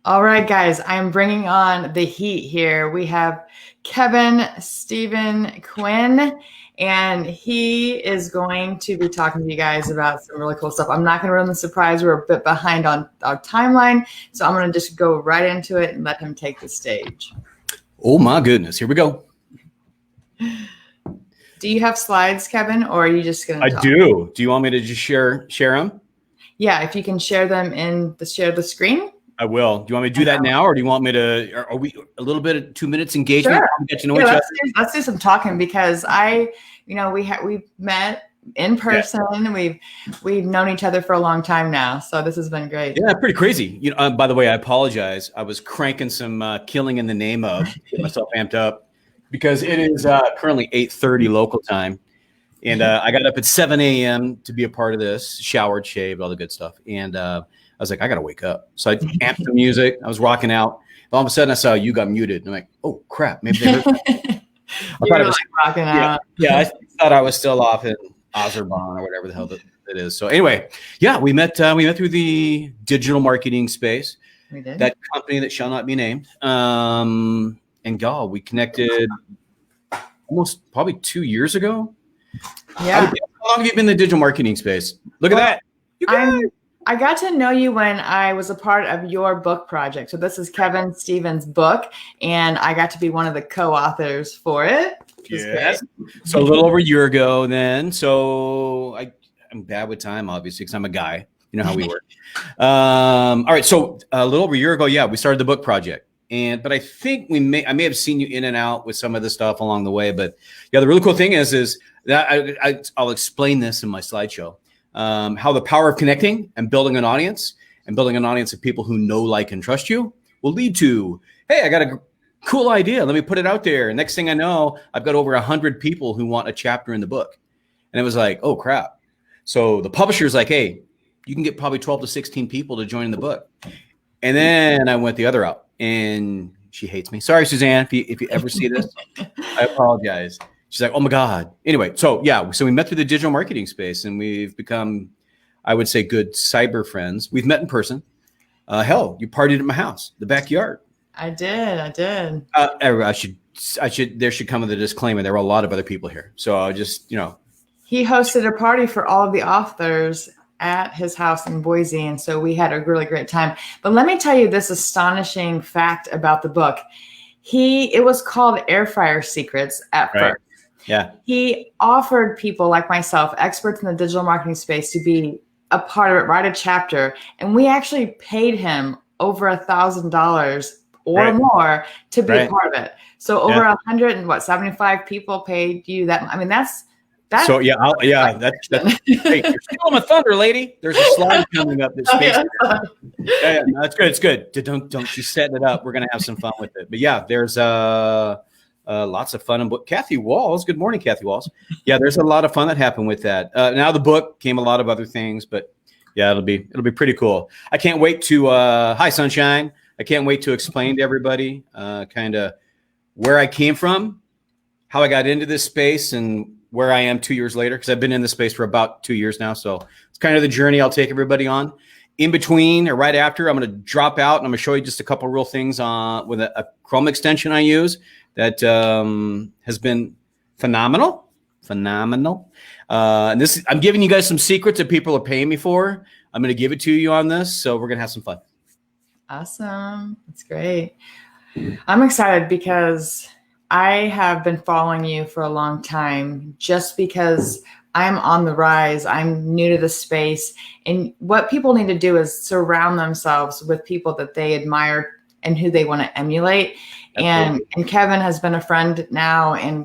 All right, guys, I'm bringing on the heat here. We have Kevin Stephen Quinn, and he is going to be talking to you guys about some really cool stuff. I'm not going to ruin the surprise. We're a bit behind on our timeline, so I'm going to just go right into it and let him take the stage. Oh, my goodness. Here we go. Do you have slides, Kevin, or are you just going to talk? I do. Do you want me to just share them? Yeah, if you can share them share the screen. I will. Do you want me to do that now, or do you want me to? Are we a little bit of 2 minutes engagement? Sure. Get to know each other. Let's do some talking because we've met in person. Yeah. We've known each other for a long time now, so this has been great. Yeah, pretty crazy. By the way, I apologize. I was cranking some Killing in the Name of, get myself amped up because it is currently 8:30 local time, and I got up at 7 a.m. to be a part of this. Showered, shaved, all the good stuff, and I was like, I got to wake up. So I amped the music. I was rocking out. All of a sudden, I saw you got muted. And I'm like, oh, crap. Maybe they heard I thought it was rocking out. Yeah, I thought I was still off in Azerbaijan or whatever the hell it is. So anyway, yeah, we met through the digital marketing space. We did. That company that shall not be named. And y'all, we connected almost probably 2 years ago. Yeah. How long have you been in the digital marketing space? Look at that. You guys. I got to know you when I was a part of your book project. So this is Kevin Stevens' book, and I got to be one of the co-authors for it. Yes. So a little over a year ago then. So I'm bad with time, obviously, because I'm a guy. You know how we work. All right. So a little over a year ago, yeah, we started the book project. But I think I may have seen you in and out with some of the stuff along the way. But yeah, the really cool thing is that I'll explain this in my slideshow. How the power of connecting and building an audience of people who know, like, and trust you will lead to, hey, I got a cool idea. Let me put it out there. And next thing I know, I've got over 100 people who want a chapter in the book. And it was like, oh, crap. So the publisher's like, hey, you can get probably 12 to 16 people to join the book. And then I went the other route, and she hates me. Sorry, Suzanne, if you ever see this, I apologize. She's like, oh my God. Anyway, so we met through the digital marketing space, and we've become, I would say, good cyber friends. We've met in person. Hell, you partied at my house, the backyard. I did. There should come with a disclaimer. There were a lot of other people here. So I just, He hosted a party for all of the authors at his house in Boise. And so we had a really great time. But let me tell you this astonishing fact about the book. It was called Air Fryer Secrets at first. Yeah. He offered people like myself, experts in the digital marketing space, to be a part of it, write a chapter. And we actually paid him over $1,000 or more to be a part of it. So over 175 people paid you that. I mean, that's. So that's hey, you're stealing my thunder, lady. There's a slide coming up. That's that's good. It's good. Don't you setting it up. We're gonna have some fun with it. But yeah, there's lots of fun. And Kathy Walls. Good morning, Kathy Walls. Yeah, there's a lot of fun that happened with that. Now the book came a lot of other things, but yeah, it'll be pretty cool. I can't wait to hi Sunshine. I can't wait to explain to everybody kind of where I came from, how I got into this space, and where I am 2 years later, because I've been in this space for about 2 years now. So it's kind of the journey I'll take everybody on. In between or right after, I'm going to drop out and I'm going to show you just a couple of real things with a Chrome extension I use that has been phenomenal. And I'm giving you guys some secrets that people are paying me for. I'm going to give it to you on this. So we're going to have some fun. Awesome. That's great. I'm excited because I have been following you for a long time just because I'm on the rise. I'm new to the space. And what people need to do is surround themselves with people that they admire and who they want to emulate. And Kevin has been a friend now, and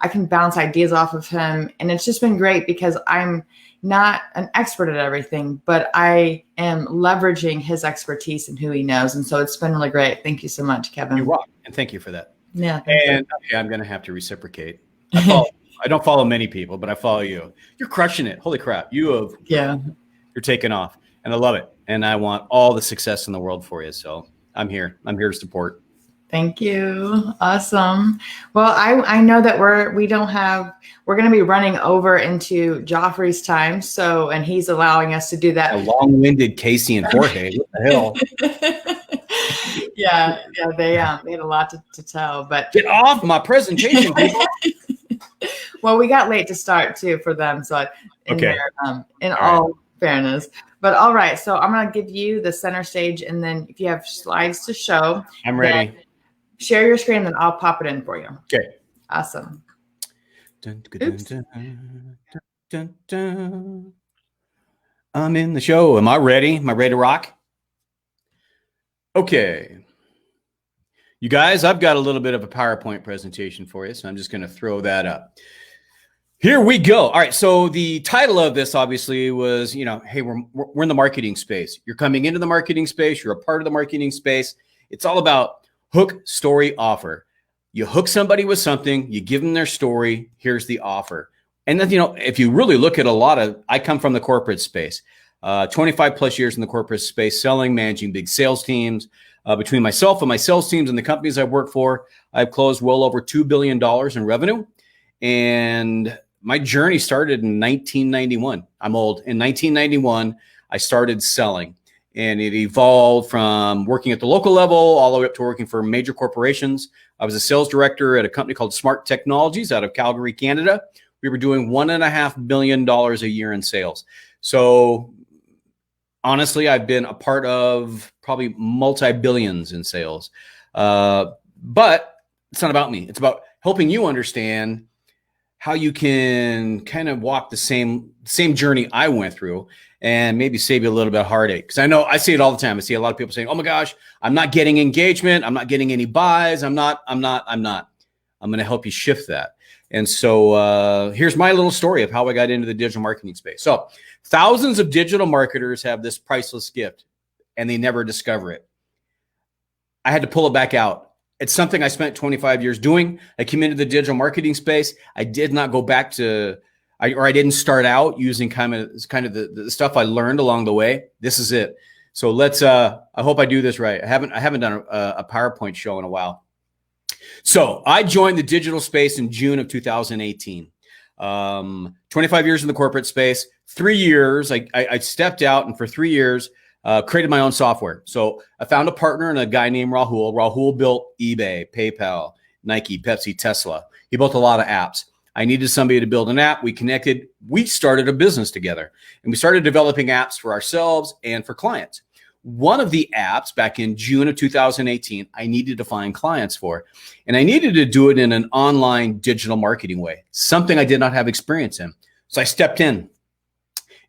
I can bounce ideas off of him. And it's just been great because I'm not an expert at everything, but I am leveraging his expertise and who he knows. And so it's been really great. Thank you so much, Kevin. You're welcome. And thank you for that. Yeah. And I'm going to have to reciprocate. I don't follow many people, but I follow you. You're crushing it. Holy crap. You're taking off, and I love it. And I want all the success in the world for you. So I'm here to support. Thank you. Awesome. Well, I know that we're going to be running over into Joffrey's time. So, and he's allowing us to do A that. long-winded Casey and Jorge. What the hell? Yeah, they had a lot to tell, but Get off my presentation, people. well, we got late to start too for them. So Okay. In all fairness, but all right. So I'm going to give you the center stage. And then if you have slides to show, I'm ready. Share your screen, then I'll pop it in for you. Okay. Awesome. Oops. Dun, dun. I'm in the show. Am I ready? Am I ready to rock? Okay. You guys, I've got a little bit of a PowerPoint presentation for you, so I'm just going to throw that up. Here we go. All right. So the title of this obviously was, hey, we're in the marketing space. You're coming into the marketing space. You're a part of the marketing space. It's all about hook, story, offer. You hook somebody with something, you give them their story. Here's the offer. And then, if you really look at I come from the corporate space, 25 plus years in the corporate space, selling, managing big sales teams. Between myself and my sales teams and the companies I've worked for, I've closed well over $2 billion in revenue. And my journey started in 1991. I'm old. In 1991, I started selling. And it evolved from working at the local level all the way up to working for major corporations. I was a sales director at a company called Smart Technologies out of Calgary, Canada. We were doing $1.5 billion a year in sales. So honestly, I've been a part of probably multi-billions in sales. But it's not about me. It's about helping you understand how you can kind of walk the same journey I went through and maybe save you a little bit of heartache. Because I know I see it all the time. I see a lot of people saying, oh my gosh, I'm not getting engagement. I'm not getting any buys. I'm not. I'm going to help you shift that. And so here's my little story of how I got into the digital marketing space. So thousands of digital marketers have this priceless gift and they never discover it. I had to pull it back out. It's something I spent 25 years doing. I came into the digital marketing space. I did not go back to, I didn't start out using kind of the stuff I learned along the way. This is it. So let's, I hope I do this right. I haven't done a PowerPoint show in a while. So I joined the digital space in June of 2018. 25 years in the corporate space, 3 years, I stepped out and for 3 years, created my own software. So I found a partner and a guy named Rahul. Rahul built eBay, PayPal, Nike, Pepsi, Tesla. He built a lot of apps. I needed somebody to build an app. We connected. We started a business together and we started developing apps for ourselves and for clients. One of the apps back in June of 2018, I needed to find clients for, and I needed to do it in an online digital marketing way, something I did not have experience in. So I stepped in.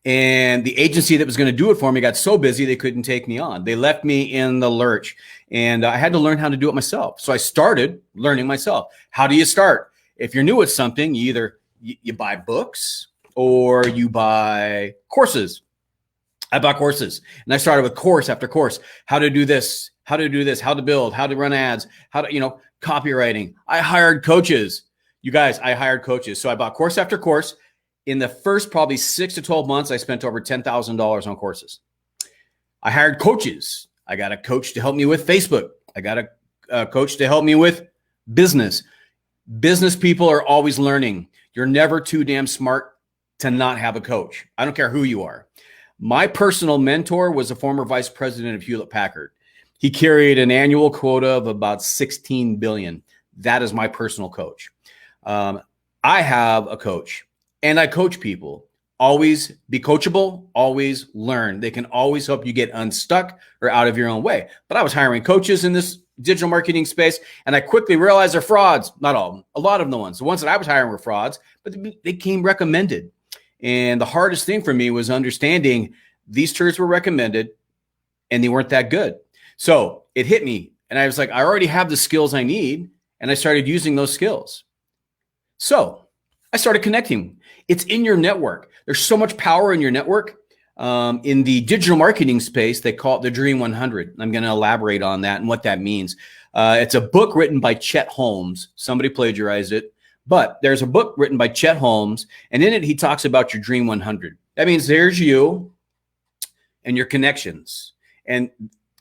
And the agency that was going to do it for me got so busy they couldn't take me on. They left me in the lurch and I had to learn how to do it myself. So I started learning myself. How do you start? If you're new at something, you either you buy books or you buy courses. I bought courses and I started with course after course. How to do this, how to do this, how to build, how to run ads, how to, copywriting. I hired coaches. You guys, I hired coaches. So I bought course after course. In the first probably 6 to 12 months, I spent over $10,000 on courses. I hired coaches. I got a coach to help me with Facebook. I got a coach to help me with business. Business people are always learning. You're never too damn smart to not have a coach. I don't care who you are. My personal mentor was a former vice president of Hewlett Packard. He carried an annual quota of about 16 billion. That is my personal coach. I have a coach. And I coach people. Always be coachable, always learn. They can always help you get unstuck or out of your own way. But I was hiring coaches in this digital marketing space, and I quickly realized they're frauds. Not all of them, a lot of the ones. The ones that I was hiring were frauds, but they came recommended. And the hardest thing for me was understanding these tours were recommended and they weren't that good. So it hit me. And I was like, I already have the skills I need. And I started using those skills. So I started connecting. It's in your network. There's so much power in your network. In the digital marketing space, they call it the Dream 100. I'm going to elaborate on that and what that means. It's a book written by Chet Holmes. Somebody plagiarized it, but there's a book written by Chet Holmes, and in it, he talks about your Dream 100. That means there's you and your connections. And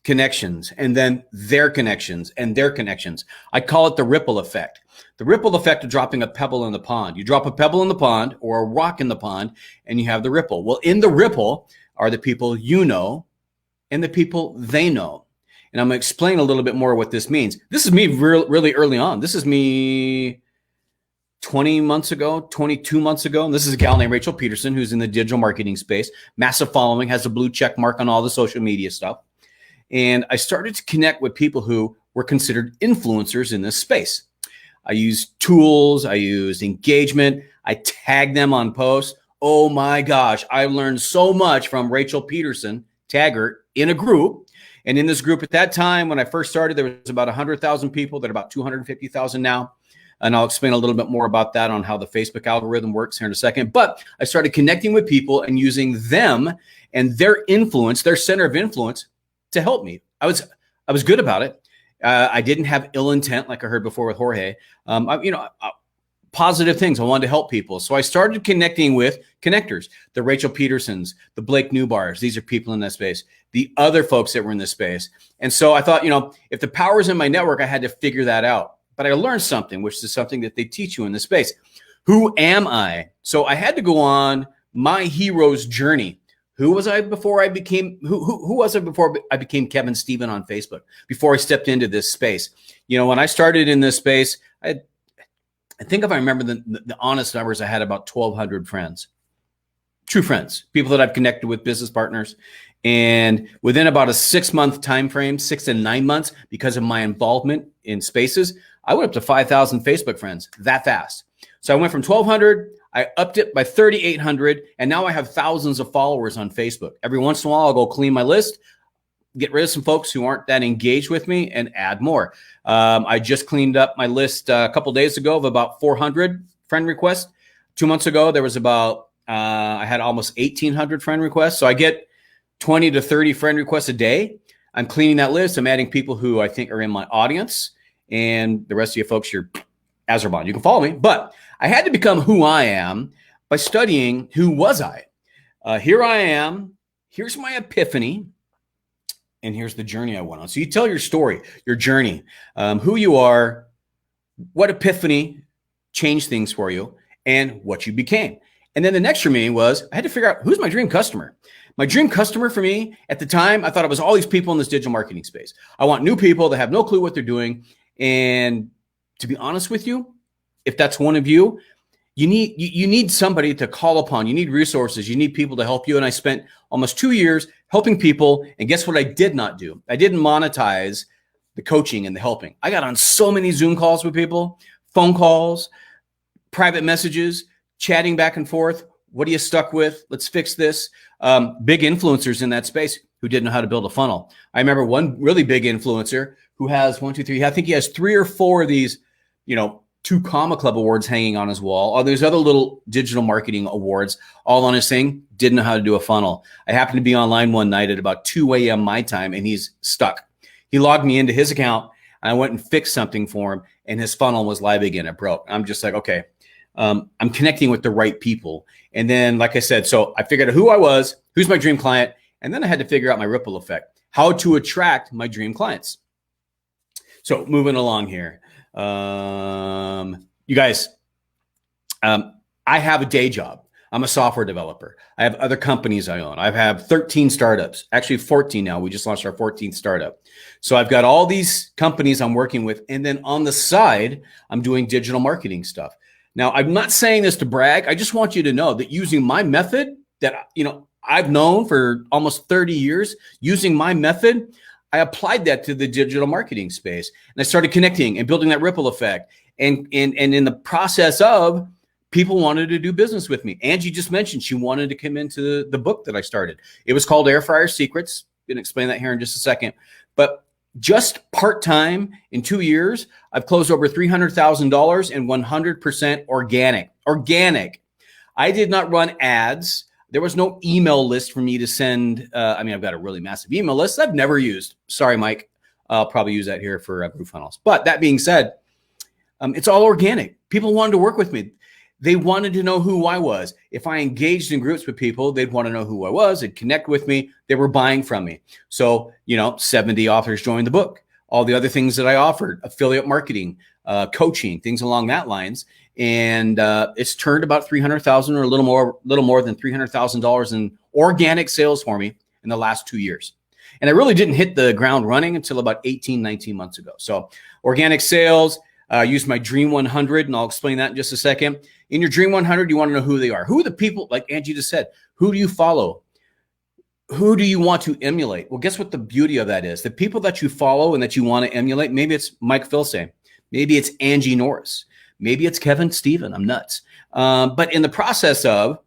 connections, and then their connections and their connections. I call it the ripple effect. The ripple effect of dropping a pebble in the pond. You drop a pebble in the pond or a rock in the pond, and you have the ripple. Well, in the ripple are the people you know and the people they know. And I'm going to explain a little bit more what this means. This is me really early on. This is me 20 months ago, 22 months ago. And this is a gal named Rachel Peterson, who's in the digital marketing space, massive following, has a blue check mark on all the social media stuff. And I started to connect with people who were considered influencers in this space. I used tools, I used engagement, I tagged them on posts. Oh my gosh, I learned so much from Rachel Peterson, Taggart, in a group. And in this group at that time, when I first started, there was about 100,000 people. There are about 250,000 now. And I'll explain a little bit more about that on how the Facebook algorithm works here in a second. But I started connecting with people and using them and their influence, their center of influence, to help me. I was good about it. I didn't have ill intent, like I heard before with Jorge. Positive things. I wanted to help people. So I started connecting with connectors, the Rachel Petersons, the Blake Newbars. These are people in that space, the other folks that were in this space. And so I thought, if the power is in my network, I had to figure that out. But I learned something, which is something that they teach you in this space. Who am I? So I had to go on my hero's journey. Who was I before I became who was I before I became Kevin Stephen on Facebook, before I stepped into this space? When I started in this space, I think if I remember the honest numbers, I had about 1,200 friends, true friends, people that I've connected with, business partners. And within about a 6-month time frame, 6 to 9 months, because of my involvement in spaces, I went up to 5,000 Facebook friends that fast. So I went from 1,200, I upped it by 3,800, and now I have thousands of followers on Facebook. Every once in a while, I'll go clean my list, get rid of some folks who aren't that engaged with me, and add more. I just cleaned up my list a couple days ago of about 400 friend requests. 2 months ago, there was about, I had almost 1,800 friend requests. So I get 20 to 30 friend requests a day. I'm cleaning that list. I'm adding people who I think are in my audience, and the rest of you folks, you're Azerbaijan. You can follow me, but I had to become who I am by studying who was I. Here I am. Here's my epiphany. And here's the journey I went on. So you tell your story, your journey, who you are, what epiphany changed things for you, and what you became. And then the next for me was I had to figure out who's my dream customer. My dream customer for me at the time, I thought it was all these people in this digital marketing space. I want new people that have no clue what they're doing. And to be honest with you, if that's one of you, you need somebody to call upon. You need resources. You need people to help you. And I spent almost 2 years helping people. And guess what I did not do? I didn't monetize the coaching and the helping. I got on so many Zoom calls with people, phone calls, private messages, chatting back and forth. What are you stuck with? Let's fix this. Big influencers in that space who didn't know how to build a funnel. I remember one really big influencer who has 1, 2, 3. I think he has 3 or 4 of these, 2 Comma Club awards hanging on his wall. All these other little digital marketing awards all on his thing. Didn't know how to do a funnel. I happened to be online one night at about 2 a.m. my time, and he's stuck. He logged me into his account, and I went and fixed something for him, and his funnel was live again. It broke. I'm just like, okay, I'm connecting with the right people. And then, like I said, so I figured out who I was, who's my dream client, and then I had to figure out my ripple effect, how to attract my dream clients. So moving along here. You guys, I have a day job. I'm a software developer. I have other companies I own. I have 13 startups, actually 14 now. We just launched our 14th startup. So I've got all these companies I'm working with. And then on the side, I'm doing digital marketing stuff. Now, I'm not saying this to brag. I just want you to know that using my method that, I've known for almost 30 years, using my method, I applied that to the digital marketing space, and I started connecting and building that ripple effect. And in the process of, people wanted to do business with me. Angie just mentioned she wanted to come into the book that I started. It was called Air Fryer Secrets. I'm going to explain that here in just a second. But just part-time in 2 years, I've closed over $300,000 and 100% organic. Organic. I did not run ads. There was no email list for me to send. I've got a really massive email list I've never used. Sorry, Mike. I'll probably use that here for Brew Funnels. But that being said, it's all organic. People wanted to work with me. They wanted to know who I was. If I engaged in groups with people, they'd want to know who I was. They'd connect with me. They were buying from me. So, 70 authors joined the book. All the other things that I offered, affiliate marketing, coaching, things along that lines. And it's turned about $300,000 or a little more than $300,000 in organic sales for me in the last 2 years. And I really didn't hit the ground running until about 18, 19 months ago. So organic sales, use my Dream 100, and I'll explain that in just a second. In your Dream 100, you want to know who they are. Who are the people, like Angie just said, who do you follow? Who do you want to emulate? Well, guess what the beauty of that is? The people that you follow and that you want to emulate, maybe it's Mike Filsaime. Maybe it's Angie Norris. Maybe it's Kevin Stephen. I'm nuts. But in the process of,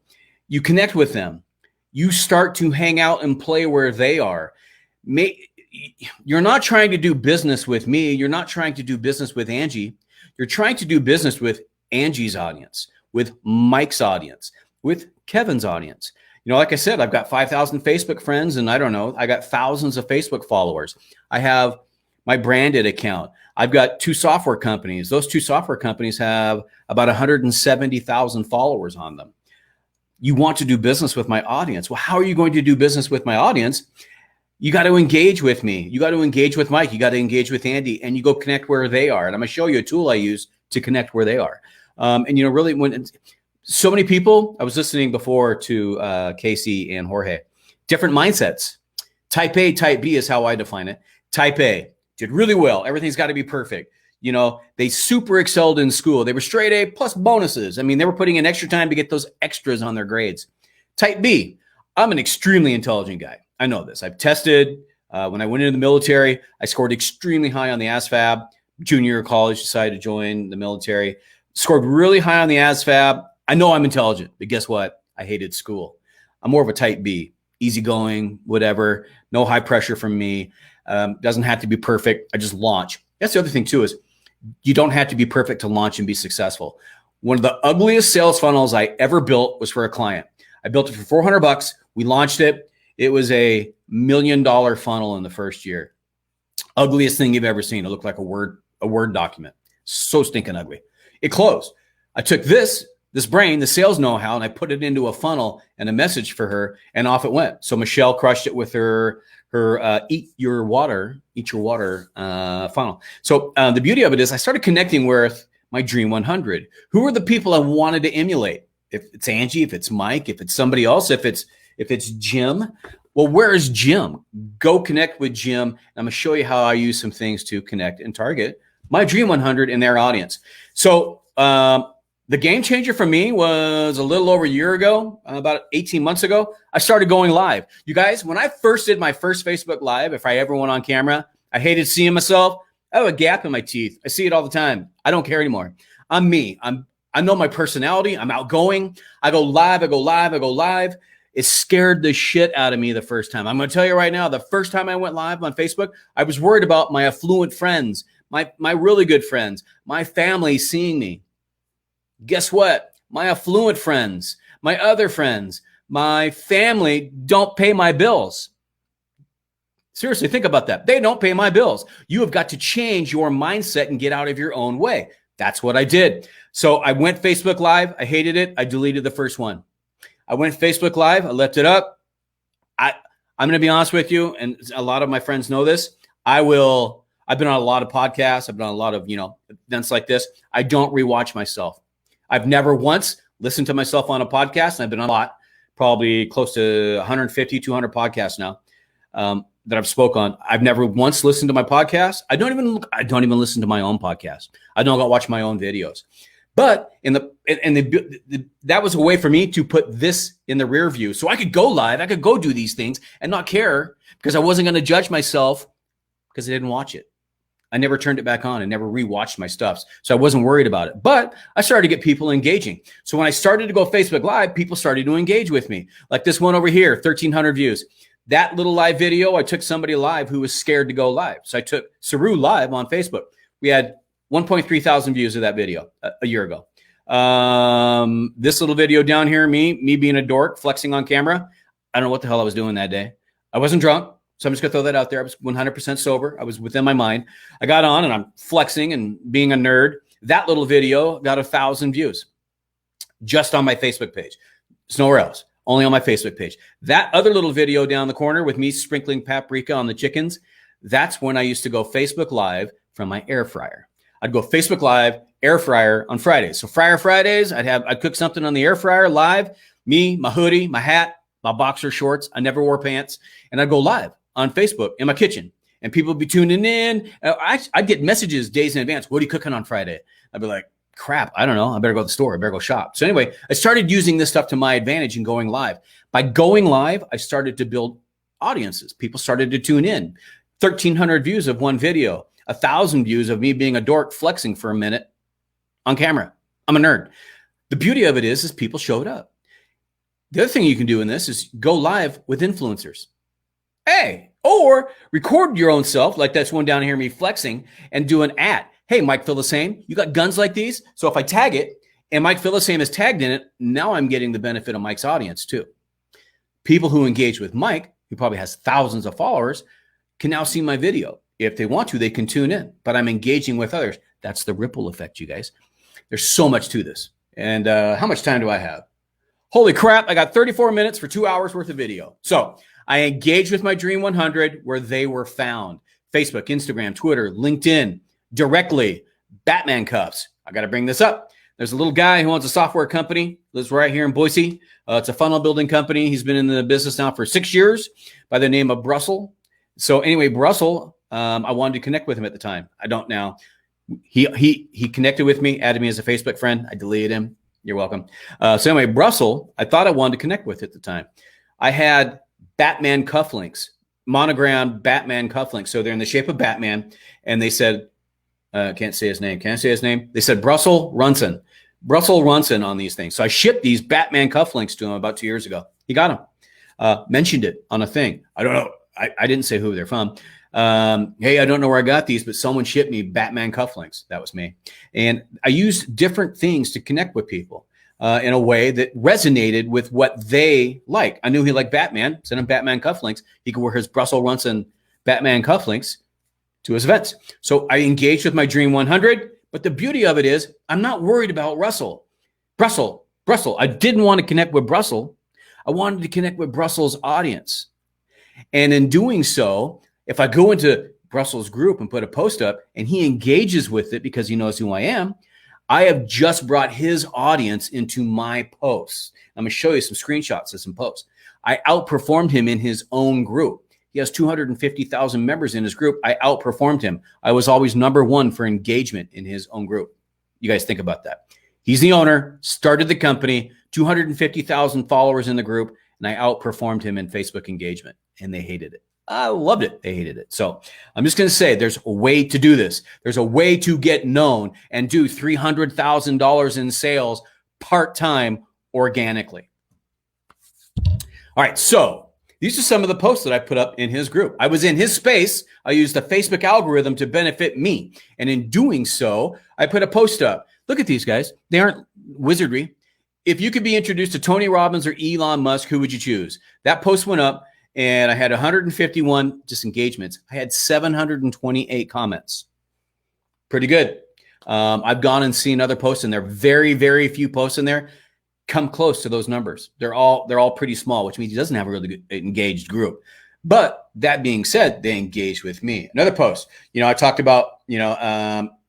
you connect with them. You start to hang out and play where they are. You're not trying to do business with me. You're not trying to do business with Angie. You're trying to do business with Angie's audience, with Mike's audience, with Kevin's audience. Like I said, I've got 5,000 Facebook friends, and I don't know, I got thousands of Facebook followers. I have my branded account. I've got 2 software companies. Those 2 software companies have about 170,000 followers on them. You want to do business with my audience. Well, how are you going to do business with my audience? You got to engage with me. You got to engage with Mike. You got to engage with Andy, and you go connect where they are. And I'm going to show you a tool I use to connect where they are. Really, when so many people, I was listening before to Casey and Jorge, different mindsets. Type A, type B is how I define it. Type A did really well. Everything's got to be perfect. They super excelled in school. They were straight A plus bonuses. I mean, they were putting in extra time to get those extras on their grades. Type B, I'm an extremely intelligent guy. I know this. I've tested. When I went into the military, I scored extremely high on the ASVAB. Junior year of college, decided to join the military. Scored really high on the ASVAB. I know I'm intelligent, but guess what? I hated school. I'm more of a type B, easygoing, whatever. No high pressure from me. Doesn't have to be perfect. I just launch. That's the other thing too, is you don't have to be perfect to launch and be successful. One of the ugliest sales funnels I ever built was for a client. I built it for $400. We launched it. It was a $1 million funnel in the first year. Ugliest thing you've ever seen. It looked like a Word document. So stinking ugly. It closed. I took this brain, the sales know-how, and I put it into a funnel and a message for her, and off it went. So Michelle crushed it with her eat your water funnel. So the beauty of it is I started connecting with my Dream 100. Who are the people I wanted to emulate? If it's Angie, if it's Mike, if it's somebody else, if it's Jim. Well, where is Jim? Go connect with Jim. And I'm going to show you how I use some things to connect and target my Dream 100 and their audience. So the game changer for me was a little over a year ago, about 18 months ago. I started going live. You guys, when I first did my first Facebook Live, if I ever went on camera, I hated seeing myself. I have a gap in my teeth. I see it all the time. I don't care anymore. I'm me. I know my personality. I'm outgoing. I go live. It scared the shit out of me the first time. I'm going to tell you right now, the first time I went live on Facebook, I was worried about my affluent friends, my really good friends, my family seeing me. Guess what? My affluent friends, my other friends, my family don't pay my bills. Seriously, think about that. They don't pay my bills. You have got to change your mindset and get out of your own way. That's what I did. So I went Facebook Live. I hated it. I deleted the first one. I went Facebook Live. I left it up. I'm going to be honest with you, and a lot of my friends know this. I've been on a lot of podcasts. I've done a lot of, events like this. I don't rewatch myself. I've never once listened to myself on a podcast, and I've been on a lot, probably close to 150, 200 podcasts now that I've spoke on. I've never once listened to my podcast. I don't even listen to my own podcast. I don't go watch my own videos. But that was a way for me to put this in the rear view, so I could go live. I could go do these things and not care, because I wasn't going to judge myself because I didn't watch it. I never turned it back on and never rewatched my stuff. So I wasn't worried about it. But I started to get people engaging. So when I started to go Facebook Live, people started to engage with me. Like this one over here, 1,300 views. That little live video, I took somebody live who was scared to go live. So I took Saru live on Facebook. We had 1.3 thousand views of that video a year ago. This little video down here, me being a dork, flexing on camera. I don't know what the hell I was doing that day. I wasn't drunk. So I'm just going to throw that out there. I was 100% sober. I was within my mind. I got on and I'm flexing and being a nerd. That little video got 1,000 views. just on my Facebook page. It's nowhere else, only on my Facebook page. That other little video down the corner with me sprinkling paprika on the chickens, that's when I used to go Facebook Live from my air fryer. I'd go Facebook Live, air fryer on Fridays. So Fryer Fridays, I'd cook something on the air fryer live, me, my hoodie, my hat, my boxer shorts. I never wore pants. And I'd go live on Facebook in my kitchen. And people would be tuning in. I'd get messages days in advance. What are you cooking on Friday? I'd be like, crap, I don't know. I better go to the store. I better go shop. So anyway, I started using this stuff to my advantage and going live. By going live, I started to build audiences. People started to tune in. 1,300 views of one video. 1,000 views of me being a dork flexing for a minute on camera. I'm a nerd. The beauty of it is people showed up. The other thing you can do in this is go live with influencers. Hey, or record your own self, like that's one down here, me flexing, and do an ad. Hey, Mike Philosame, you got guns like these? So if I tag it and Mike Philosame is tagged in it, now I'm getting the benefit of Mike's audience too. People who engage with Mike, who probably has thousands of followers, can now see my video. If they want to, they can tune in, but I'm engaging with others. That's the ripple effect, you guys. There's so much to this. And how much time do I have? Holy crap, I got 34 minutes for 2 hours worth of video. So I engaged with my Dream 100 where they were found. Facebook, Instagram, Twitter, LinkedIn, directly, Batman cuffs. I got to bring this up. There's a little guy who owns a software company, lives right here in Boise. It's a funnel building company. He's been in the business now for 6 years by the name of Brussel. So anyway, Brussel, I wanted to connect with him at the time. I don't now. He connected with me, added me as a Facebook friend. I deleted him. You're welcome. So anyway, Brussel, I thought I wanted to connect with at the time. I had Batman cufflinks, monogrammed Batman cufflinks. So they're in the shape of Batman. And they said, can't say his name. Can I say his name? They said Brussel Runson on these things. So I shipped these Batman cufflinks to him about 2 years ago. He got them. Mentioned it on a thing. I don't know. I didn't say who they're from. Hey, I don't know where I got these, but someone shipped me Batman cufflinks. That was me. And I used different things to connect with people in a way that resonated with what they like. I knew he liked Batman. Sent him Batman cufflinks. He could wear his Brussel Runson Batman cufflinks to his events. So I engaged with my Dream 100. But the beauty of it is I'm not worried about Brussel. I didn't want to connect with Brussel. I wanted to connect with Brussel's audience. And in doing so, if I go into Brussel's group and put a post up and he engages with it because he knows who I am, I have just brought his audience into my posts. I'm going to show you some screenshots of some posts. I outperformed him in his own group. He has 250,000 members in his group. I outperformed him. I was always number one for engagement in his own group. You guys think about that. He's the owner, started the company, 250,000 followers in the group, and I outperformed him in Facebook engagement, and they hated it. I loved it. They hated it. So I'm just going to say there's a way to do this. There's a way to get known and do $300,000 in sales part-time organically. All right. So these are some of the posts that I put up in his group. I was in his space. I used the Facebook algorithm to benefit me. And in doing so, I put a post up. Look at these guys. They aren't wizardry. If you could be introduced to Tony Robbins or Elon Musk, who would you choose? That post went up. And I had 151 disengagements. I had 728 comments. Pretty good. I've gone and seen other posts in there. Very, very few posts in there come close to those numbers. They're all pretty small, which means he doesn't have a really good engaged group. But that being said, they engaged with me. Another post, I talked about,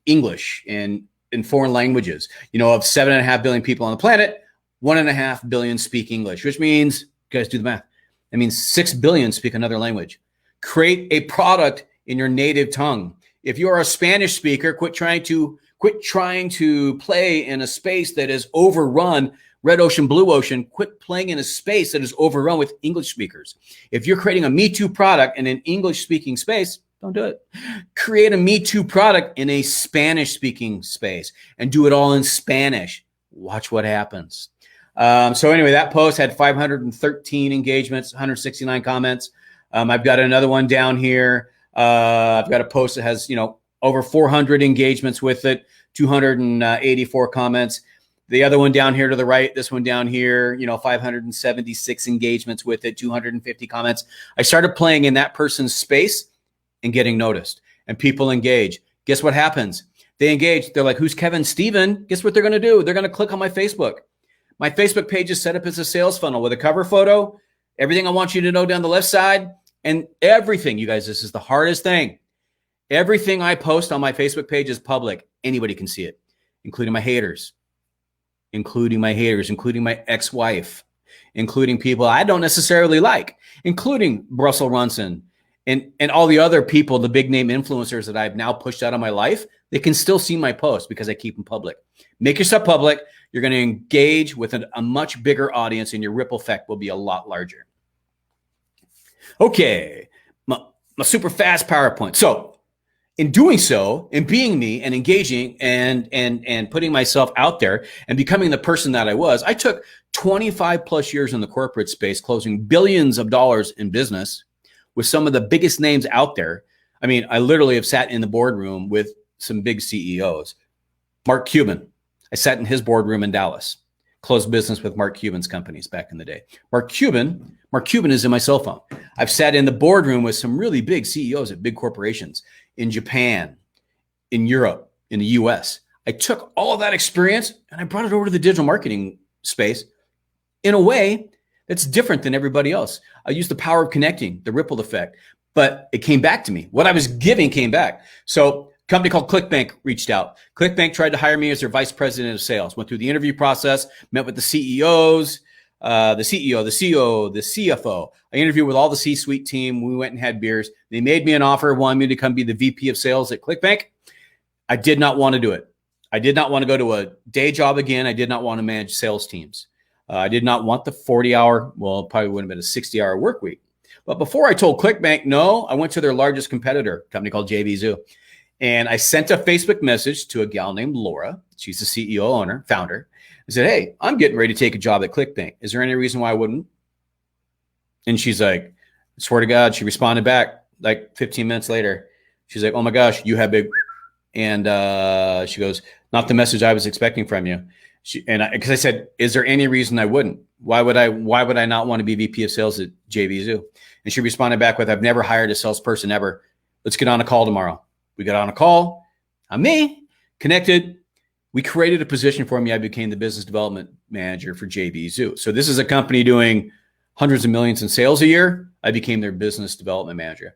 English in foreign languages. Of 7.5 billion people on the planet, 1.5 billion speak English, which means, you guys do the math. That means 6 billion speak another language. Create a product in your native tongue. If you are a Spanish speaker, quit trying to play in a space that is overrun, red ocean, blue ocean. Quit playing in a space that is overrun with English speakers. If you're creating a Me Too product in an English speaking space, don't do it. Create a Me Too product in a Spanish speaking space and do it all in Spanish. Watch what happens. So anyway, that post had 513 engagements, 169 comments. I've got another one down here. I've got a post that has, over 400 engagements with it, 284 comments. The other one down here to the right, this one down here, 576 engagements with it, 250 comments. I started playing in that person's space and getting noticed, and people engage. Guess what happens? They engage. They're like, who's Kevin Steven? Guess what they're going to do? They're going to click on my Facebook. My Facebook page is set up as a sales funnel with a cover photo, everything I want you to know down the left side, and everything, you guys, this is the hardest thing. Everything I post on my Facebook page is public. Anybody can see it, including my haters, including my ex-wife, including people I don't necessarily like, including Russell Runson and all the other people, the big name influencers that I've now pushed out of my life. They can still see my posts because I keep them public. Make yourself public. You're going to engage with a much bigger audience, and your ripple effect will be a lot larger. Okay, my super fast PowerPoint. So in doing so, in being me and engaging and putting myself out there and becoming the person that I was, I took 25 plus years in the corporate space, closing billions of dollars in business with some of the biggest names out there. I mean, I literally have sat in the boardroom with some big CEOs. Mark Cuban, I sat in his boardroom in Dallas, closed business with Mark Cuban's companies back in the day. Mark Cuban is in my cell phone. I've sat in the boardroom with some really big CEOs at big corporations in Japan, in Europe, in the US. I took all of that experience and I brought it over to the digital marketing space in a way that's different than everybody else. I used the power of connecting, the ripple effect, but it came back to me. What I was giving came back. So a company called ClickBank reached out. ClickBank tried to hire me as their vice president of sales. Went through the interview process, met with the CEOs, the CEO, the COO, the CFO. I interviewed with all the C-suite team. We went and had beers. They made me an offer, wanted me to come be the VP of sales at ClickBank. I did not want to do it. I did not want to go to a day job again. I did not want to manage sales teams. I did not want the 40-hour, well, it probably would have been a 60-hour work week. But before I told ClickBank no, I went to their largest competitor, a company called JVZoo. And I sent a Facebook message to a gal named Laura. She's the CEO, founder. I said, hey, I'm getting ready to take a job at ClickBank. Is there any reason why I wouldn't? And she's like, I swear to God, she responded back like 15 minutes later. She's like, oh my gosh, you have big. And she goes, not the message I was expecting from you. Because I said, is there any reason I wouldn't? Why would I not want to be VP of sales at JVZoo? And she responded back with, I've never hired a salesperson ever. Let's get on a call tomorrow. We got on a call. I'm me, connected. We created a position for me. I became the business development manager for JVZoo. So this is a company doing hundreds of millions in sales a year. I became their business development manager.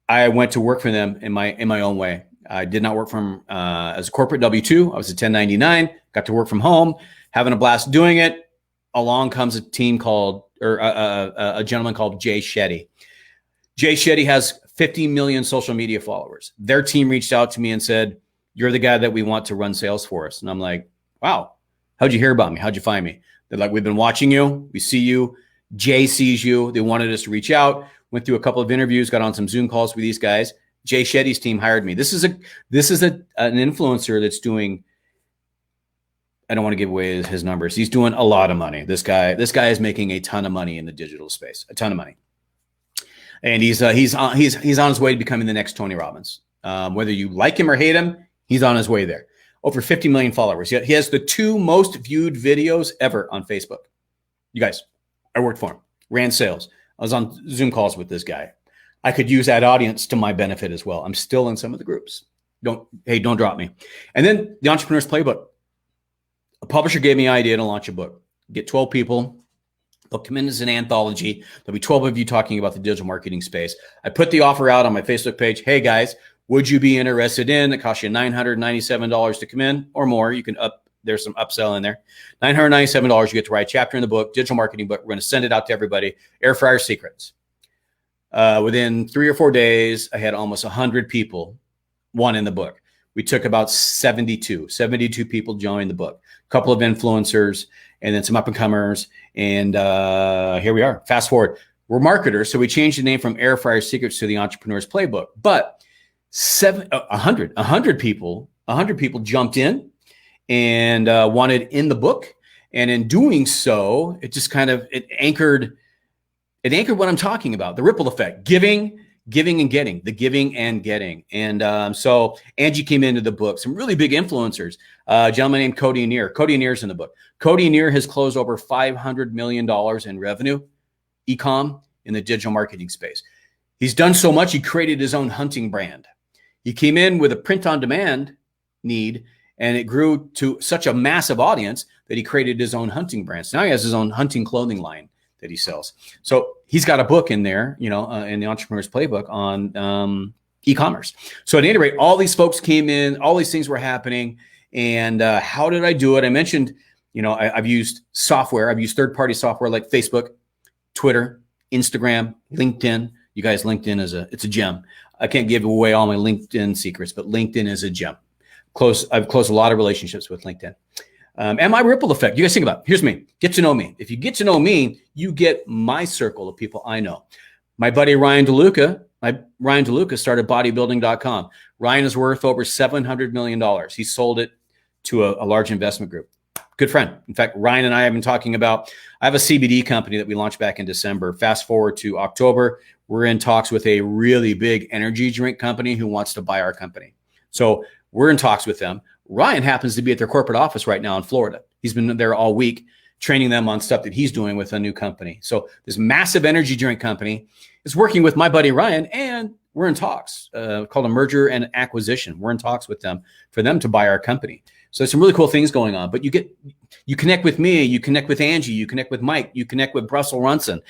I went to work for them in my own way. I did not work from as a corporate W-2. I was a 1099. Got to work from home, having a blast doing it. Along comes a gentleman called Jay Shetty. Jay Shetty has 50 million social media followers. Their team reached out to me and said, you're the guy that we want to run sales for us. And I'm like, wow, how'd you hear about me? How'd you find me? They're like, we've been watching you. We see you. Jay sees you. They wanted us to reach out. Went through a couple of interviews, got on some Zoom calls with these guys. Jay Shetty's team hired me. This is an influencer that's doing, I don't want to give away his numbers. He's doing a lot of money. This guy is making a ton of money in the digital space, a ton of money. And he's on his way to becoming the next Tony Robbins. Whether you like him or hate him, he's on his way there. Over 50 million followers. He has the 2 most viewed videos ever on Facebook. You guys, I worked for him, ran sales. I was on Zoom calls with this guy. I could use that audience to my benefit as well. I'm still in some of the groups. Don't drop me. And then the Entrepreneur's Playbook. A publisher gave me an idea to launch a book. Get 12 people. They'll come in as an anthology. There'll be 12 of you talking about the digital marketing space. I put the offer out on my Facebook page. Hey guys, would you be interested in? It costs you $997 to come in or more. You can there's some upsell in there. $997. You get to write a chapter in the book, digital marketing book. We're going to send it out to everybody. Air fryer secrets. Within 3 or 4 days, I had almost 100 people want in the book. We took about 72 people joined the book, a couple of influencers, and then some up and comers. And here we are. Fast forward. We're marketers. So we changed the name from Air Fryer Secrets to the Entrepreneur's Playbook. But 100 people jumped in and wanted in the book. And in doing so, it just it anchored what I'm talking about, the ripple effect, giving and getting, the giving and getting. And so Angie came into the book, some really big influencers, a gentleman named Cody Neer. Cody Neer's in the book. Cody Neer has closed over $500 million in revenue, e-com, in the digital marketing space. He's done so much, he created his own hunting brand. He came in with a print-on-demand need, and it grew to such a massive audience that he created his own hunting brands. Now he has his own hunting clothing line that he sells. So he's got a book in there, in the Entrepreneur's Playbook on e-commerce. So at any rate, all these folks came in, all these things were happening. And how did I do it? I mentioned, I've used software. I've used third-party software like Facebook, Twitter, Instagram, LinkedIn. You guys, LinkedIn it's a gem. I can't give away all my LinkedIn secrets, but LinkedIn is a gem. I've closed a lot of relationships with LinkedIn. And my ripple effect, you guys think about it. Here's me. Get to know me. If you get to know me, you get my circle of people I know. My buddy Ryan DeLuca started bodybuilding.com. Ryan is worth over $700 million. He sold it to a large investment group. Good friend. In fact, Ryan and I have been talking about, I have a CBD company that we launched back in December. Fast forward to October, we're in talks with a really big energy drink company who wants to buy our company. So we're in talks with them. Ryan happens to be at their corporate office right now in Florida. He's been there all week training them on stuff that he's doing with a new company. So this massive energy drink company is working with my buddy Ryan, and we're in talks called a merger and acquisition. We're in talks with them for them to buy our company. So there's some really cool things going on. But you connect with me, you connect with Angie, you connect with Mike, you connect with Russell Runson.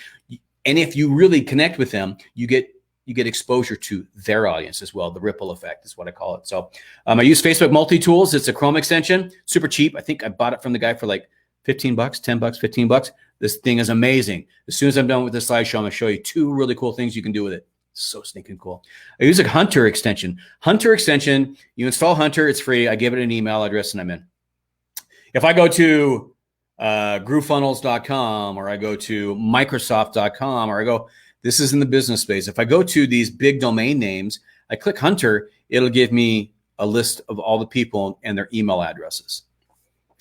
And if you really connect with them, you get exposure to their audience as well. The ripple effect is what I call it. So I use Facebook Multi-Tools. It's a Chrome extension, super cheap. I think I bought it from the guy for like $15, $10, $15. This thing is amazing. As soon as I'm done with this slideshow, I'm going to show you 2 really cool things you can do with it. So stinking cool. I use a Hunter extension. Hunter extension, you install Hunter, it's free. I give it an email address and I'm in. If I go to groovefunnels.com or I go to microsoft.com or this is in the business space. If I go to these big domain names, I click Hunter, it'll give me a list of all the people and their email addresses.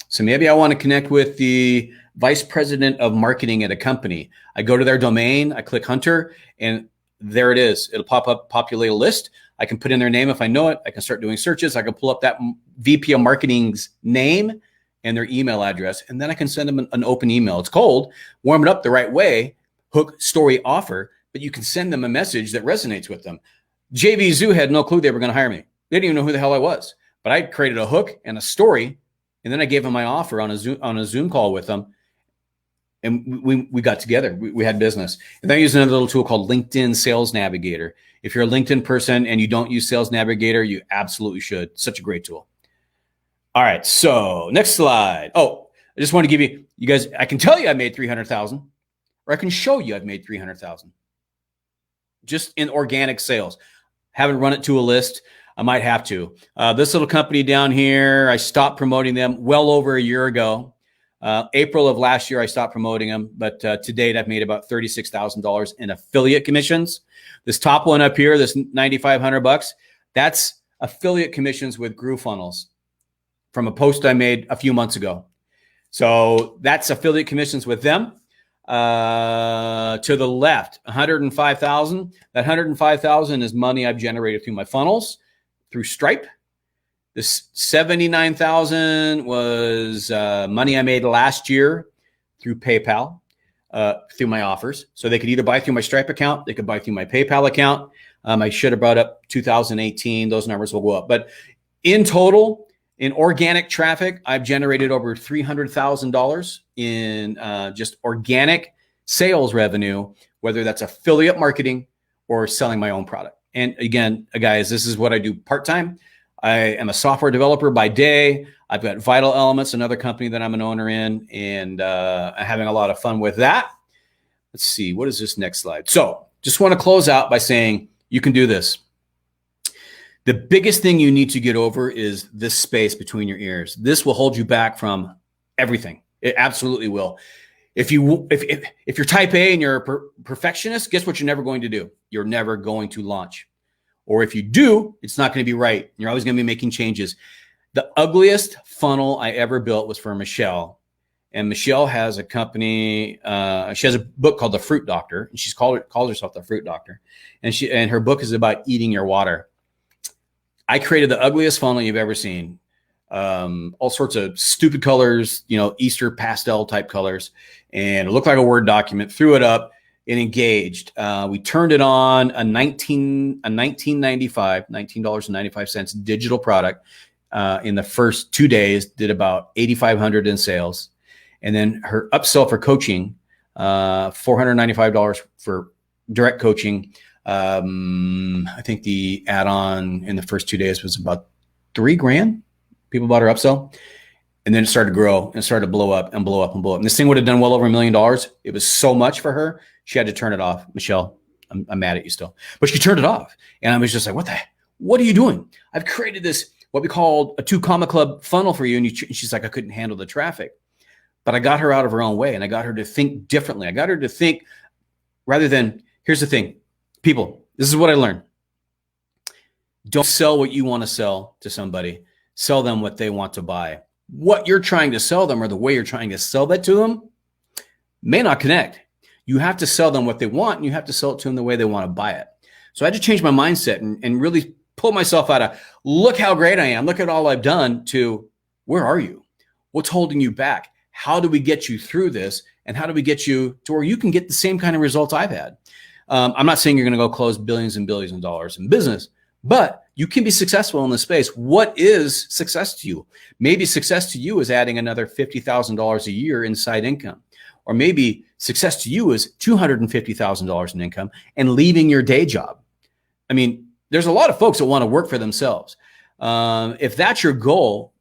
So maybe I want to connect with the vice president of marketing at a company. I go to their domain, I click Hunter, and there it is. It'll populate a list. I can put in their name if I know it. I can start doing searches. I can pull up that VP of marketing's name and their email address, and then I can send them an open email. It's cold, warm it up the right way, hook, story, offer, but you can send them a message that resonates with them. JV Zoo had no clue they were going to hire me. They didn't even know who the hell I was, but I created a hook and a story, and then I gave them my offer on a Zoom call with them, and we got together. We had business. And then I use another little tool called LinkedIn Sales Navigator. If you're a LinkedIn person and you don't use Sales Navigator, you absolutely should. Such a great tool. All right, so next slide. Oh, I just want to give you guys, I can tell you I made 300,000, or I can show you I've made 300,000 just in organic sales. Haven't run it to a list. I might have to. This little company down here, I stopped promoting them well over a year ago. April of last year, I stopped promoting them, but to date, I've made about $36,000 in affiliate commissions. This top one up here, this $9,500, that's affiliate commissions with GrooveFunnels from a post I made a few months ago. So that's affiliate commissions with them. To the left, 105,000. That 105,000 is money I've generated through my funnels, through Stripe. This 79,000 was money I made last year through PayPal, through my offers. So they could either buy through my Stripe account, they could buy through my PayPal account. I should have brought up 2018. Those numbers will go up. But in total, in organic traffic, I've generated over $300,000 in just organic sales revenue, whether that's affiliate marketing or selling my own product. And again, guys, this is what I do part-time. I am a software developer by day. I've got Vital Elements, another company that I'm an owner in, and I'm having a lot of fun with that. Let's see, what is this next slide? So just want to close out by saying you can do this. The biggest thing you need to get over is this space between your ears. This will hold you back from everything. It absolutely will. If you're type A and you're a perfectionist, guess what you're never going to do? You're never going to launch. Or if you do, it's not going to be right. You're always going to be making changes. The ugliest funnel I ever built was for Michelle. And Michelle has a company. She has a book called The Fruit Doctor, and she's calls herself The Fruit Doctor. And her book is about eating your water. I created the ugliest funnel you've ever seen. All sorts of stupid colors, Easter pastel type colors. And it looked like a Word document, threw it up and engaged. We turned it on a $19.95 digital product. in the first 2 days, did about 8,500 in sales. And then her upsell for coaching, $495 for direct coaching. I think the add-on in the first 2 days was about $3,000. People bought her upsell. And then it started to grow and started to blow up and blow up and blow up. And this thing would have done well over $1 million. It was so much for her. She had to turn it off. Michelle, I'm mad at you still. But she turned it off. And I was just like, what are you doing? I've created this, what we call a 2 comma club funnel for you. And she's like, I couldn't handle the traffic. But I got her out of her own way. And I got her to think differently. I got her to think rather than, here's the thing. People, this is what I learned. Don't sell what you want to sell to somebody. Sell them what they want to buy. What you're trying to sell them or the way you're trying to sell that to them may not connect. You have to sell them what they want, and you have to sell it to them the way they want to buy it. So I had to change my mindset and really pull myself out of, look how great I am, look at all I've done, to where are you? What's holding you back? How do we get you through this? And how do we get you to where you can get the same kind of results I've had? I'm not saying you're going to go close billions and billions of dollars in business, but you can be successful in this space. What is success to you? Maybe success to you is adding another $50,000 a year in side income. Or maybe success to you is $250,000 in income and leaving your day job. I mean, there's a lot of folks that want to work for themselves. If that's your goal,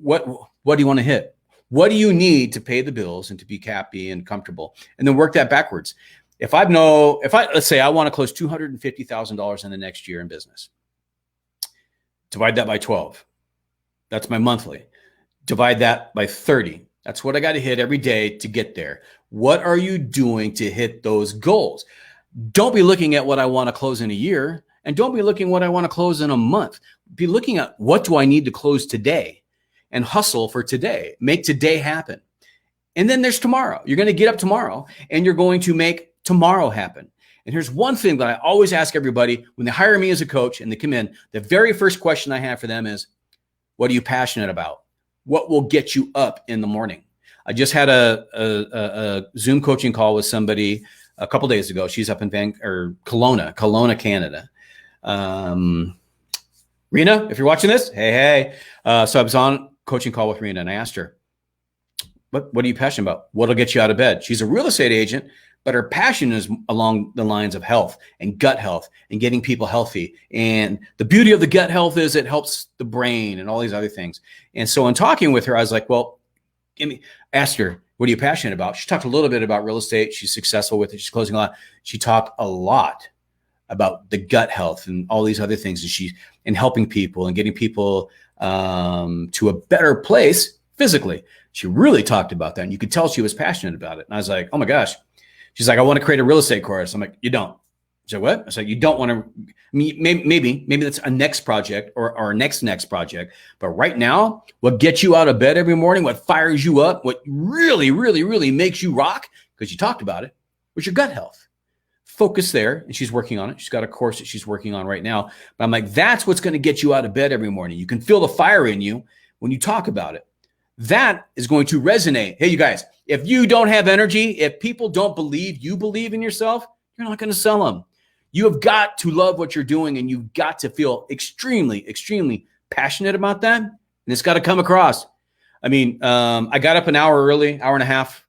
what do you want to hit? What do you need to pay the bills and to be happy and comfortable? And then work that backwards. Let's say I want to close $250,000 in the next year in business. Divide that by 12. That's my monthly. Divide that by 30. That's what I got to hit every day to get there. What are you doing to hit those goals? Don't be looking at what I want to close in a year, and don't be looking at what I want to close in a month. Be looking at, what do I need to close today, and hustle for today. Make today happen. And then there's tomorrow. You're going to get up tomorrow and you're going to make tomorrow happen. And here's one thing that I always ask everybody when they hire me as a coach and they come in. The very first question I have for them is, what are you passionate about? What will get you up in the morning? I just had a Zoom coaching call with somebody a couple days ago. She's up in Kelowna, Canada. Rena, if you're watching this, hey. So I was on coaching call with Rena and I asked her, what are you passionate about? What'll get you out of bed? She's a real estate agent, but her passion is along the lines of health and gut health and getting people healthy. And the beauty of the gut health is it helps the brain and all these other things. And so in talking with her, I was like, well, asked her, what are you passionate about? She talked a little bit about real estate. She's successful with it. She's closing a lot. She talked a lot about the gut health and all these other things. And helping people and getting people to a better place physically. She really talked about that. And you could tell she was passionate about it. And I was like, oh my gosh. She's like, I want to create a real estate course. I'm like, you don't. She's like, what? I said, you don't want to. Maybe that's a next project or our next project. But right now, what gets you out of bed every morning, what fires you up, what really, really, really makes you rock, because you talked about it, was your gut health. Focus there. And she's working on it. She's got a course that she's working on right now. But I'm like, that's what's going to get you out of bed every morning. You can feel the fire in you when you talk about it. That is going to resonate. Hey, you guys, if you don't have energy, if people don't believe you believe in yourself, you're not going to sell them. You have got to love what you're doing, and you've got to feel extremely, extremely passionate about that. And it's got to come across. I mean, I got up an hour and a half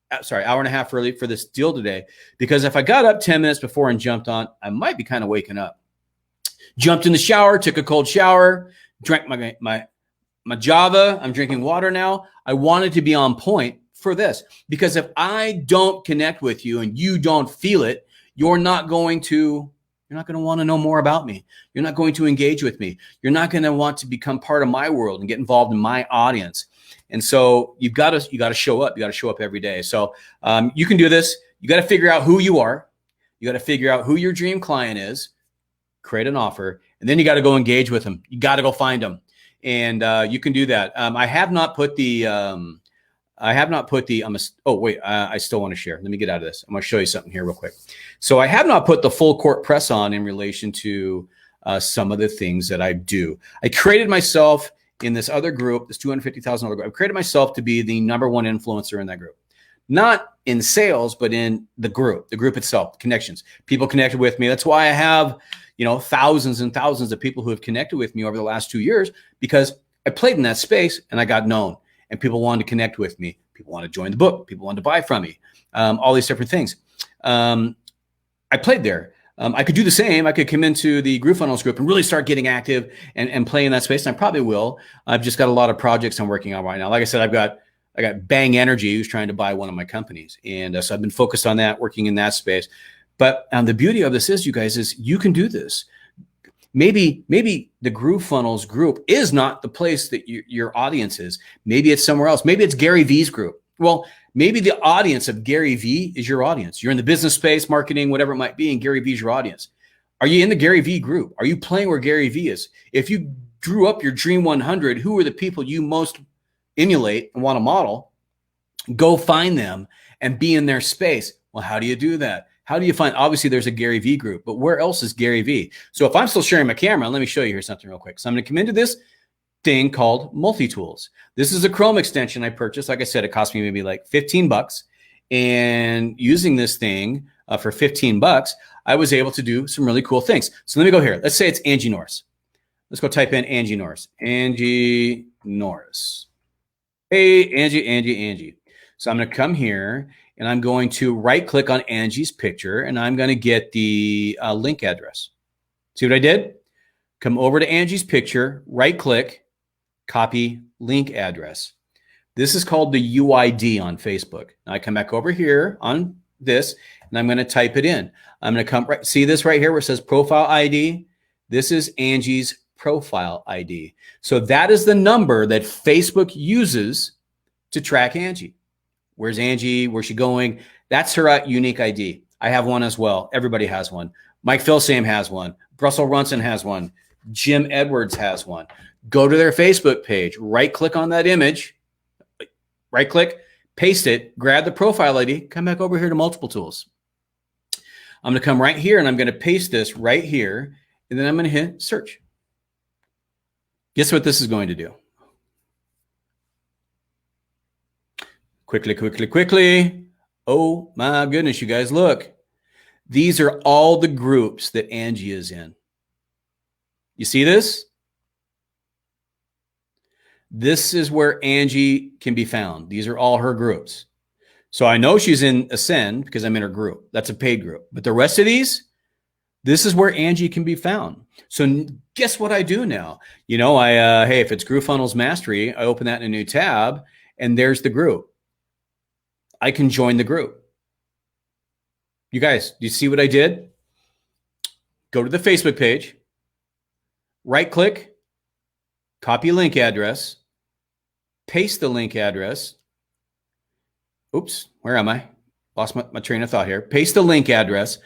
early for this deal today, because if I got up 10 minutes before and jumped on, I might be kind of waking up. Jumped in the shower, took a cold shower, drank my Java. I'm drinking water now. I wanted to be on point for this, because if I don't connect with you and you don't feel it, you're not going to want to know more about me. You're not going to engage with me. You're not going to want to become part of my world and get involved in my audience. And so you got to show up. You got to show up every day. So you can do this. You got to figure out who you are. You got to figure out who your dream client is, create an offer, and then you got to go engage with them. You got to go find them. And you can do that. I have not put the, I still want to share. Let me get out of this. I'm going to show you something here real quick. So I have not put the full court press on in relation to some of the things that I do. I created myself in this other group, this $250,000 group. I've created myself to be the number one influencer in that group. Not in sales, but in the group itself, connections. People connected with me. That's why I have, thousands and thousands of people who have connected with me over the last 2 years, because I played in that space and I got known, and people wanted to connect with me. People wanted to join the book. People wanted to buy from me. All these different things. I played there. I could do the same. I could come into the GrooveFunnels group and really start getting active and play in that space. And I probably will. I've just got a lot of projects I'm working on right now. Like I said, I got Bang Energy, who's trying to buy one of my companies. And so I've been focused on that, working in that space. But the beauty of this is, you guys, is you can do this. Maybe the GrooveFunnels group is not the place that your audience is. Maybe it's somewhere else. Maybe it's Gary V's group. Well, maybe the audience of Gary V is your audience. You're in the business space, marketing, whatever it might be, and Gary V is your audience. Are you in the Gary V group? Are you playing where Gary V is? If you drew up your Dream 100, who are the people you most emulate and want to model? Go find them and be in their space. Well, how do you do that? How do you find, obviously there's a Gary V group, but where else is Gary V? So if I'm still sharing my camera, let me show you here something real quick. So I'm going to come into this thing called Multi-Tools. This is a Chrome extension I purchased. Like I said, it cost me maybe like 15 bucks. And using this thing for 15 bucks, I was able to do some really cool things. So let me go here. Let's say it's Angie Norris. Let's go type in Angie Norris. Angie Norris. Hey, Angie. So I'm going to come here and I'm going to right click on Angie's picture and I'm going to get the link address. See what I did? Come over to Angie's picture, right click, copy link address. This is called the UID on Facebook. Now I come back over here on this and I'm going to type it in. I'm going to come right, see this right here where it says profile ID. This is Angie's profile ID. So that is the number that Facebook uses to track Angie. Where's Angie? Where's she going? That's her unique ID. I have one as well. Everybody has one. Mike Filsam has one. Russell Runson has one. Jim Edwards has one. Go to their Facebook page, right click on that image, right click, paste it, grab the profile ID, come back over here to multiple tools. I'm going to come right here and I'm going to paste this right here. And then I'm going to hit search. Guess what this is going to do? Quickly. Oh my goodness, you guys, look. These are all the groups that Angie is in. You see this? This is where Angie can be found. These are all her groups. So I know she's in Ascend because I'm in her group. That's a paid group. But the rest of these, this is where Angie can be found. So guess what I do now? You know, hey, if it's GrooveFunnels Mastery, I open that in a new tab and there's the group. I can join the group. You guys, do you see what I did? Go to the Facebook page, right click, copy link address, paste the link address. Oops, where am I? Lost my train of thought here. Paste the link address,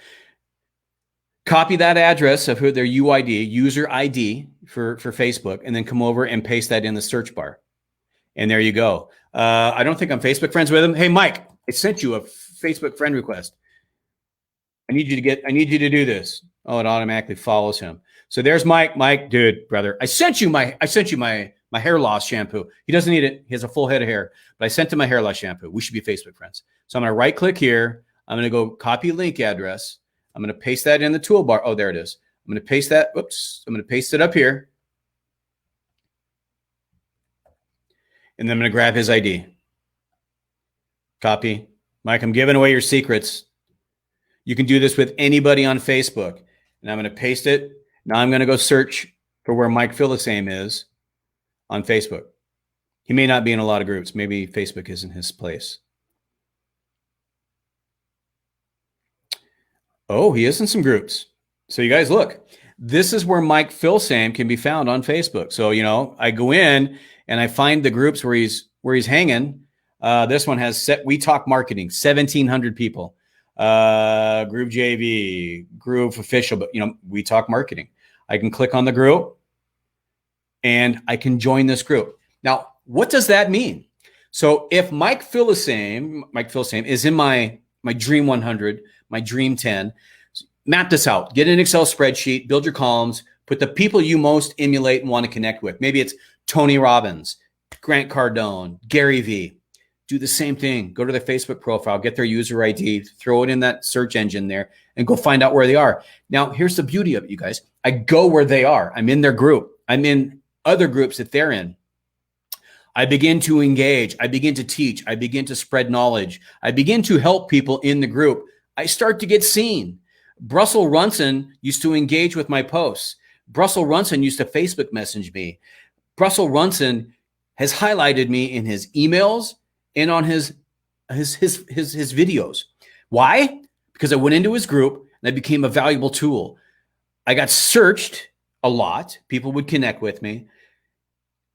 copy that address of their UID, user ID for Facebook, and then come over and paste that in the search bar. And there you go. I don't think I'm Facebook friends with him. Hey, Mike, I sent you a Facebook friend request. I need you to do this. Oh, it automatically follows him. So there's Mike. Mike, dude, brother, I sent you my hair loss shampoo. He doesn't need it. He has a full head of hair, but I sent him my hair loss shampoo. We should be Facebook friends. So I'm going to right click here. I'm going to go copy link address. I'm going to paste that in the toolbar. Oh, there it is. I'm going to paste that. Whoops. I'm going to paste it up here. And then I'm going to grab his ID. Copy. Mike, I'm giving away your secrets. You can do this with anybody on Facebook. And I'm going to paste it. Now I'm going to go search for where Mike Filsam is on Facebook. He may not be in a lot of groups. Maybe Facebook isn't his place. Oh, he is in some groups. So you guys look. This is where Mike Filsam can be found on Facebook. So, you know, I go in and I find the groups where he's hanging. This one has We Talk Marketing, 1,700 people. Groove JV, Groove Official, but you know, We Talk Marketing. I can click on the group and I can join this group. Now, what does that mean? So if Mike Filsam is in my Dream 100, my Dream 10, map this out, get an Excel spreadsheet, build your columns, put the people you most emulate and want to connect with. Maybe it's Tony Robbins, Grant Cardone, Gary V. Do the same thing. Go to their Facebook profile, get their user ID, throw it in that search engine there, and go find out where they are. Now, here's the beauty of it, you guys. I go where they are. I'm in their group. I'm in other groups that they're in. I begin to engage. I begin to teach. I begin to spread knowledge. I begin to help people in the group. I start to get seen. Brussels Runson used to engage with my posts. Brussels Runson used to Facebook message me. Brussels Runson has highlighted me in his emails and on his videos. Why? Because I went into his group and I became a valuable tool. I got searched a lot. People would connect with me,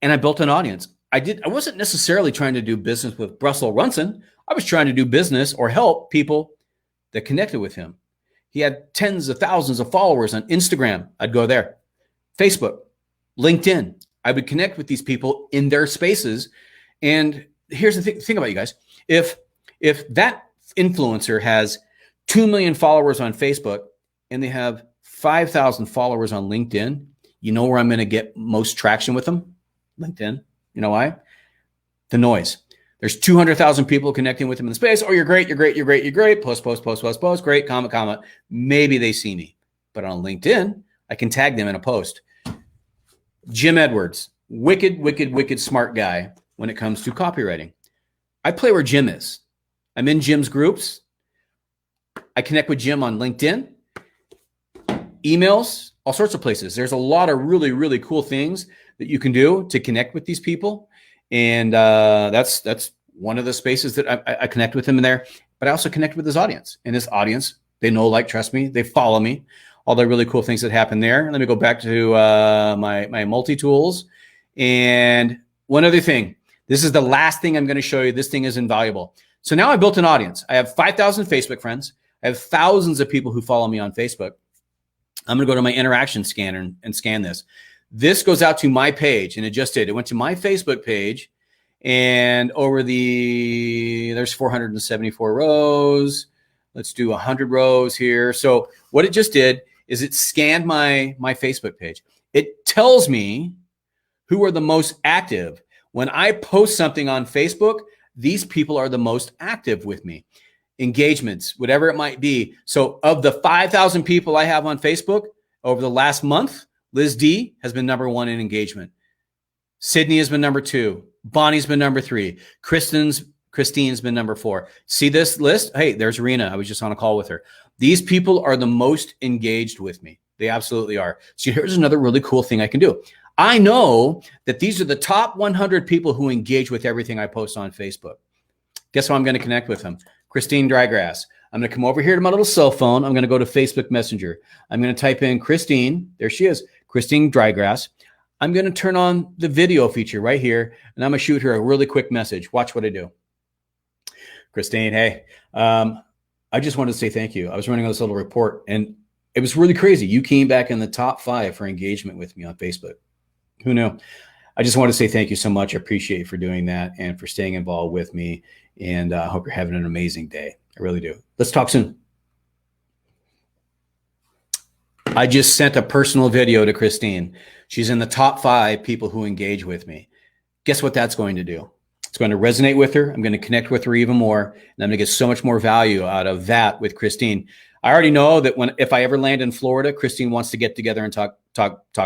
and I built an audience. I wasn't necessarily trying to do business with Brussels Runson. I was trying to do business or help people that connected with him. He had tens of thousands of followers on Instagram. I'd go there. Facebook, LinkedIn. I would connect with these people in their spaces. And here's the thing about you guys. If that influencer has 2 million followers on Facebook and they have 5,000 followers on LinkedIn, you know where I'm going to get most traction with them? LinkedIn. You know why? The noise. There's 200,000 people connecting with them in the space. Oh, you're great. You're great. You're great. You're great. Post, post, post, post, post. Great. Comment, comment. Maybe they see me. But on LinkedIn, I can tag them in a post. Jim Edwards, wicked, wicked, wicked smart guy when it comes to copywriting. I play where Jim is. I'm in Jim's groups. I connect with Jim on LinkedIn, emails, all sorts of places. There's a lot of really, really cool things that you can do to connect with these people. And that's one of the spaces that I connect with him in there. But I also connect with his audience. And his audience, they know, like, trust me, they follow me. All the really cool things that happen there. Let me go back to my multi-tools. And one other thing. This is the last thing I'm going to show you. This thing is invaluable. So now I built an audience. I have 5,000 Facebook friends. I have thousands of people who follow me on Facebook. I'm going to go to my interaction scanner and scan this. This goes out to my page, and it just did. It went to my Facebook page, and there's 474 rows. Let's do 100 rows here. So what it just did is it scanned my Facebook page. It tells me who are the most active. When I post something on Facebook, these people are the most active with me. Engagements, whatever it might be. So of the 5,000 people I have on Facebook over the last month, Liz D has been number 1 in engagement. Sydney has been number 2. Bonnie's been number 3. Christine's been number 4. See this list? Hey, there's Rena. I was just on a call with her. These people are the most engaged with me. They absolutely are. So here's another really cool thing I can do. I know that these are the top 100 people who engage with everything I post on Facebook. Guess how I'm going to connect with them? Christine Drygrass. I'm going to come over here to my little cell phone. I'm going to go to Facebook Messenger. I'm going to type in Christine. There she is, Christine Drygrass. I'm going to turn on the video feature right here, and I'm going to shoot her a really quick message. Watch what I do. Christine, hey, I just wanted to say thank you. I was running this little report, and it was really crazy. You came back in the top 5 for engagement with me on Facebook. Who knew? I just want to say thank you so much. I appreciate you for doing that and for staying involved with me. And I hope you're having an amazing day. I really do. Let's talk soon. I just sent a personal video to Christine. She's in the top 5 people who engage with me. Guess what that's going to do? It's going to resonate with her. I'm going to connect with her even more. And I'm going to get so much more value out of that with Christine. I already know that if I ever land in Florida, Christine wants to get together and talk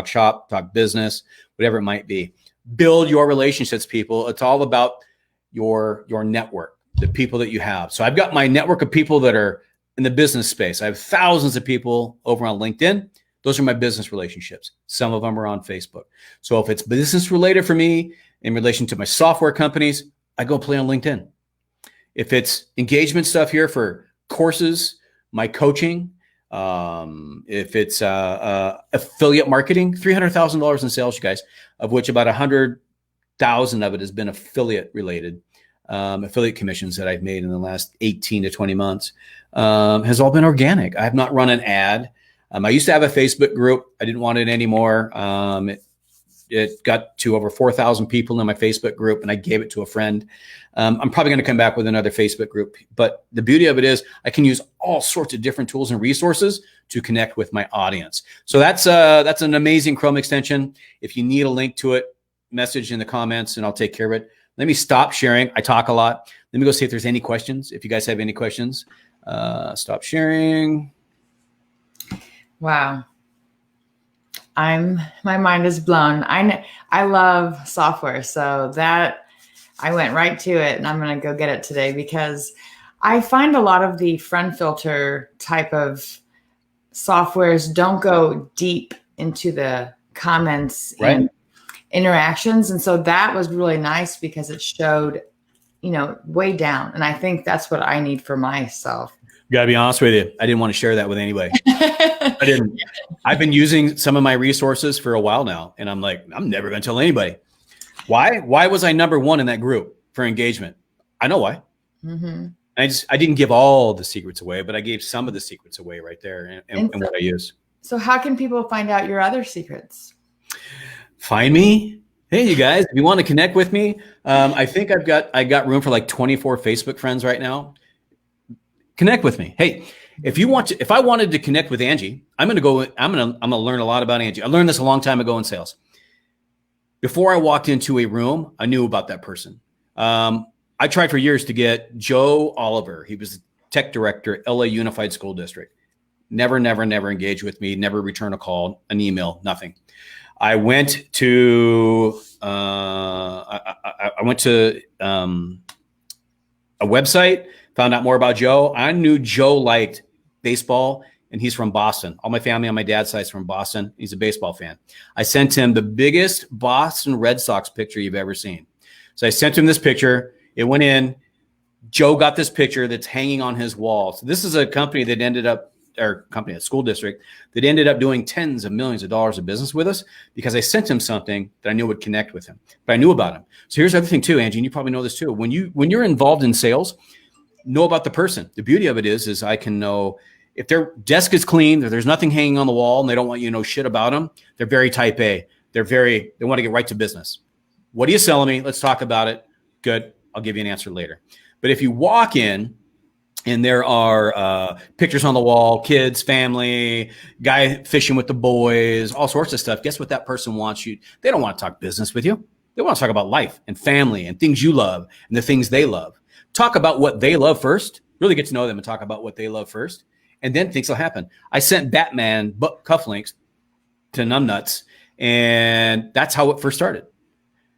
shop, talk business, whatever it might be. Build your relationships, people. It's all about your network, the people that you have. So I've got my network of people that are in the business space. I have thousands of people over on LinkedIn. Those are my business relationships. Some of them are on Facebook. So if it's business related for me in relation to my software companies, I go play on LinkedIn. If it's engagement stuff here for courses, my coaching, if it's affiliate marketing, $300,000 in sales, you guys, of which about 100,000 of it has been affiliate related, affiliate commissions that I've made in the last 18 to 20 months, has all been organic. I have not run an ad. I used to have a Facebook group. I didn't want it anymore. It got to over 4,000 people in my Facebook group, and I gave it to a friend. I'm probably going to come back with another Facebook group. But the beauty of it is I can use all sorts of different tools and resources to connect with my audience. So that's an amazing Chrome extension. If you need a link to it, message in the comments, and I'll take care of it. Let me stop sharing. I talk a lot. Let me go see if there's any questions. If you guys have any questions, stop sharing. Wow. My mind is blown. I love software. So that I went right to it, and I'm going to go get it today because I find a lot of the friend filter type of softwares don't go deep into the comments Right. and interactions. And so that was really nice because it showed, way down. And I think that's what I need for myself. Gotta be honest with you. I didn't want to share that with anybody. I didn't. I've been using some of my resources for a while now, and I'm like, I'm never going to tell anybody. Why? Why was I number one in that group for engagement? I know why. Mm-hmm. I didn't give all the secrets away, but I gave some of the secrets away right there and what I use. So how can people find out your other secrets? Find me. Hey, you guys, if you want to connect with me, I think I got room for like 24 Facebook friends right now. Connect with me. Hey, if I wanted to connect with Angie, I'm going to learn a lot about Angie. I learned this a long time ago in sales. Before I walked into a room, I knew about that person. I tried for years to get Joe Oliver. He was the tech director, LA Unified School District. Never engaged with me, never returned a call, an email, nothing. I went to a website, found out more about Joe. I knew Joe liked baseball, and he's from Boston. All my family on my dad's side is from Boston. He's a baseball fan. I sent him the biggest Boston Red Sox picture you've ever seen. So I sent him this picture. It went in. Joe got this picture that's hanging on his wall. So this is a company that a school district that ended up doing tens of millions of dollars of business with us because I sent him something that I knew would connect with him, but I knew about him. So here's the other thing too, Angie, and you probably know this too. When you're involved in sales, know about the person. The beauty of it is I can know if their desk is clean, if there's nothing hanging on the wall and they don't want you to know shit about them. They're very type A. They want to get right to business. What are you selling me? Let's talk about it. Good. I'll give you an answer later. But if you walk in and there are pictures on the wall, kids, family, guy fishing with the boys, all sorts of stuff, guess what that person wants you? They don't want to talk business with you. They want to talk about life and family and things you love and the things they love. Talk about what they love first. Really get to know them and talk about what they love first. And then things will happen. I sent Batman cufflinks to Numbnuts, and that's how it first started.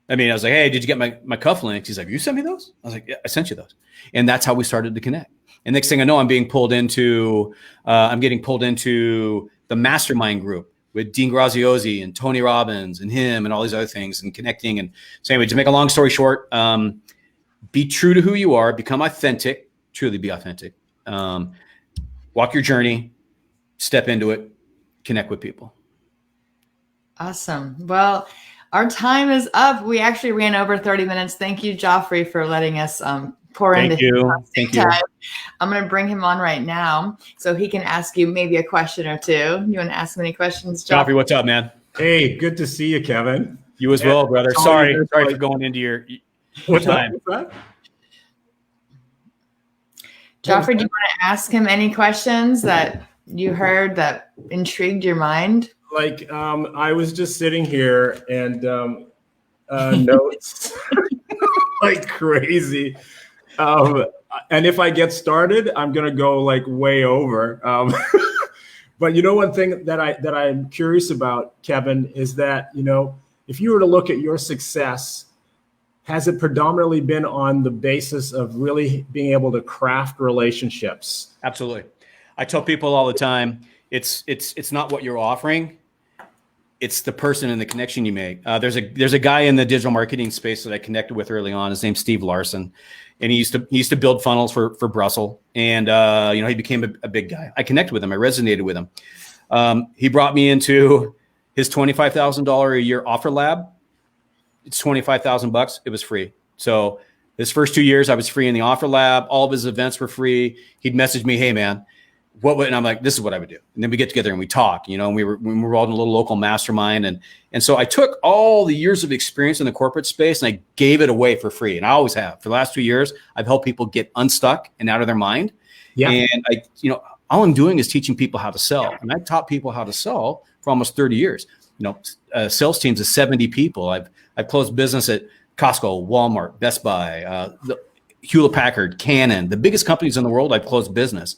I mean, I was like, hey, did you get my cufflinks? He's like, you sent me those? I was like, yeah, I sent you those. And that's how we started to connect. And next thing I know, I'm getting pulled into the mastermind group with Dean Graziosi and Tony Robbins and him and all these other things and connecting. And so anyway, to make a long story short, be true to who you are, become authentic, truly be authentic. Walk your journey, step into it, connect with people. Awesome. Well, our time is up. We actually ran over 30 minutes. Thank you, Joffrey, for letting us pour into Thank you. time. I'm going to bring him on right now so he can ask you maybe a question or two. You want to ask him any questions, Joffrey? What's up, man? Hey, good to see you, Kevin. You as well, brother. Sorry for going into your time. Joffrey, do you want to ask him any questions that you heard that intrigued your mind? Like, I was just sitting here and notes like crazy. And if I get started, I'm gonna go like way over. But one thing that I'm curious about, Kevin, is that if you were to look at your success, has it predominantly been on the basis of really being able to craft relationships? Absolutely. I tell people all the time, it's not what you're offering. It's the person and the connection you make. There's a guy in the digital marketing space that I connected with early on. His name's Steve Larsen, and he used to build funnels for Brussels. And he became a big guy. I connected with him. I resonated with him. He brought me into his $25,000 a year offer lab. It's $25,000. It was free. So his first 2 years, I was free in the offer lab. All of his events were free. He'd message me, "Hey man, and I'm like, this is what I would do." And then we get together and we talk, and we were all in a little local mastermind. And so I took all the years of experience in the corporate space and I gave it away for free. And I always have. For the last 2 years, I've helped people get unstuck and out of their mind. Yeah. And all I'm doing is teaching people how to sell. And I've taught people how to sell for almost 30 years. Sales teams of 70 people. I've closed business at Costco, Walmart, Best Buy, Hewlett Packard, Canon, the biggest companies in the world. I've closed business.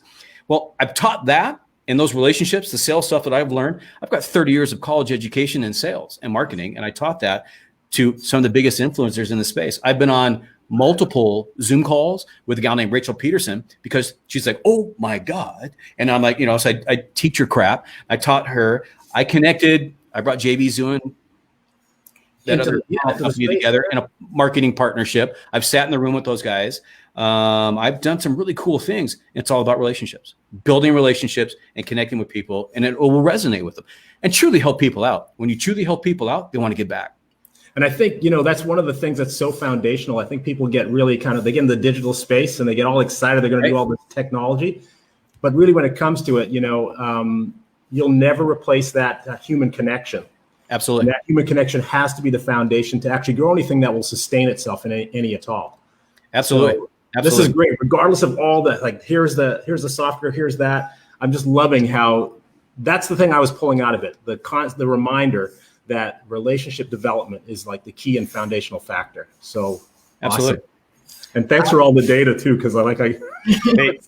Well, I've taught that and those relationships, the sales stuff that I've learned. I've got 30 years of college education in sales and marketing, and I taught that. to some of the biggest influencers in the space. I've been on multiple Zoom calls with a gal named Rachel Peterson because she's like, oh my God. And I'm like, so I teach her crap. I taught her, I connected, I brought JV Zune, that other company together in a marketing partnership. I've sat in the room with those guys. I've done some really cool things. It's all about relationships, building relationships and connecting with people, and it will resonate with them and truly help people out. When you truly help people out, they want to give back. And I think, that's one of the things that's so foundational. I think people get really they get in the digital space and they get all excited. They're going to do all this technology. But really, when it comes to it, you'll never replace that human connection. Absolutely. And that human connection has to be the foundation to actually grow anything that will sustain itself in any at all. Absolutely. So Absolutely. This is great, regardless of all that. Like, here's the software, here's that. I'm just loving how that's the thing I was pulling out of it. The reminder that relationship development is like the key and foundational factor. So absolutely. Awesome. And thanks for all the data too, because hey,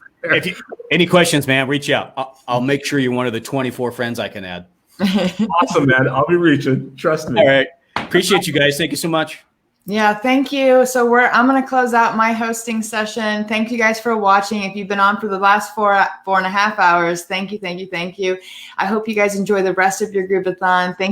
any questions, man, reach out. I'll make sure you're one of the 24 friends I can add. Awesome, man. I'll be reaching. Trust me. All right. Appreciate you guys. Thank you so much. Yeah, thank you. So I'm going to close out my hosting session. Thank you guys for watching. If you've been on for the last 4.5 hours, thank you. I hope you guys enjoy the rest of your groupathon. Thank